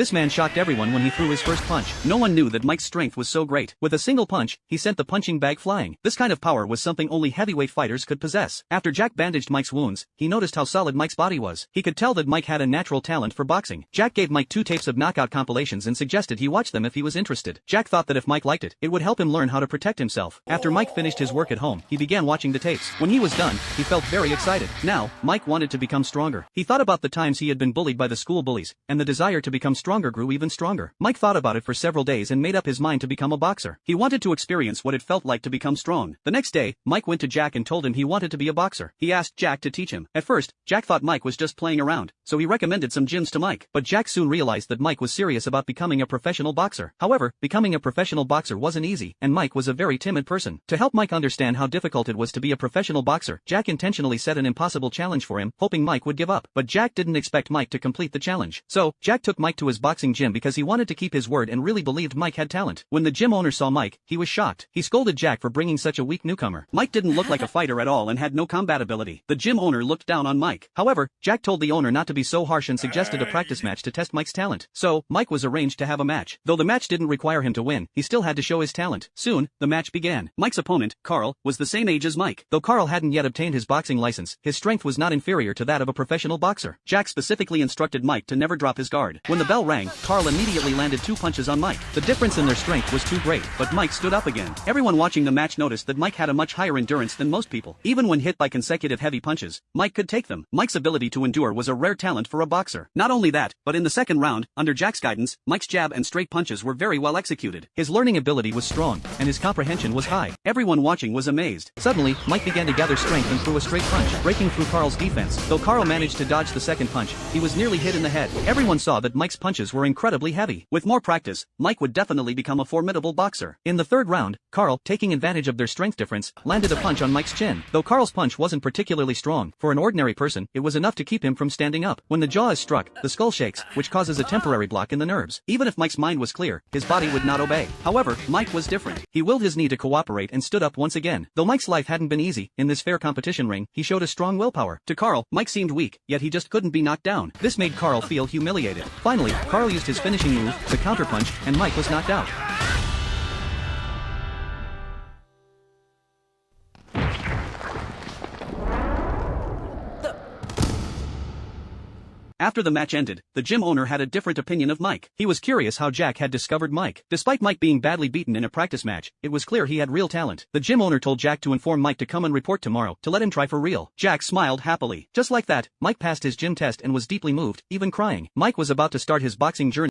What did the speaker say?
This man shocked everyone when he threw his first punch. No one knew that Mike's strength was so great. With a single punch, he sent the punching bag flying. This kind of power was something only heavyweight fighters could possess. After Jack bandaged Mike's wounds, he noticed how solid Mike's body was. He could tell that Mike had a natural talent for boxing. Jack gave Mike 2 tapes of knockout compilations and suggested he watch them if he was interested. Jack thought that if Mike liked it, it would help him learn how to protect himself. After Mike finished his work at home, he began watching the tapes. When he was done, he felt very excited. Now, Mike wanted to become stronger. He thought about the times he had been bullied by the school bullies, and the desire to become stronger grew even stronger. Mike thought about it for several days and made up his mind to become a boxer. He wanted to experience what it felt like to become strong. The next day, Mike went to Jack and told him he wanted to be a boxer. He asked Jack to teach him. At first, Jack thought Mike was just playing around, so he recommended some gyms to Mike. But Jack soon realized that Mike was serious about becoming a professional boxer. However, becoming a professional boxer wasn't easy, and Mike was a very timid person. To help Mike understand how difficult it was to be a professional boxer, Jack intentionally set an impossible challenge for him, hoping Mike would give up. But Jack didn't expect Mike to complete the challenge. So, Jack took Mike to his boxing gym because he wanted to keep his word and really believed Mike had talent. When the gym owner saw Mike, he was shocked. He scolded Jack for bringing such a weak newcomer. Mike didn't look like a fighter at all and had no combat ability. The gym owner looked down on Mike. However, Jack told the owner not to be so harsh and suggested a practice match to test Mike's talent. So, Mike was arranged to have a match. Though the match didn't require him to win, he still had to show his talent. Soon, the match began. Mike's opponent, Carl, was the same age as Mike. Though Carl hadn't yet obtained his boxing license, his strength was not inferior to that of a professional boxer. Jack specifically instructed Mike to never drop his guard. When the bell rang, Carl immediately landed 2 punches on Mike. The difference in their strength was too great, but Mike stood up again. Everyone watching the match noticed that Mike had a much higher endurance than most people. Even when hit by consecutive heavy punches, Mike could take them. Mike's ability to endure was a rare talent for a boxer. Not only that, but in the second round, under Jack's guidance, Mike's jab and straight punches were very well executed. His learning ability was strong, and his comprehension was high. Everyone watching was amazed. Suddenly, Mike began to gather strength and threw a straight punch, breaking through Carl's defense. Though Carl managed to dodge the second punch, he was nearly hit in the head. Everyone saw that Mike's punches were incredibly heavy. With more practice, Mike would definitely become a formidable boxer. In the third round, Carl, taking advantage of their strength difference, landed a punch on Mike's chin. Though Carl's punch wasn't particularly strong, for an ordinary person, it was enough to keep him from standing up. When the jaw is struck, the skull shakes, which causes a temporary block in the nerves. Even if Mike's mind was clear, his body would not obey. However, Mike was different. He willed his knee to cooperate and stood up once again. Though Mike's life hadn't been easy, in this fair competition ring, he showed a strong willpower. To Carl, Mike seemed weak, yet he just couldn't be knocked down. This made Carl feel humiliated. Finally, Carl used his finishing move, the counterpunch, and Mike was knocked out. After the match ended, the gym owner had a different opinion of Mike. He was curious how Jack had discovered Mike. Despite Mike being badly beaten in a practice match, it was clear he had real talent. The gym owner told Jack to inform Mike to come and report tomorrow, to let him try for real. Jack smiled happily. Just like that, Mike passed his gym test and was deeply moved, even crying. Mike was about to start his boxing journey.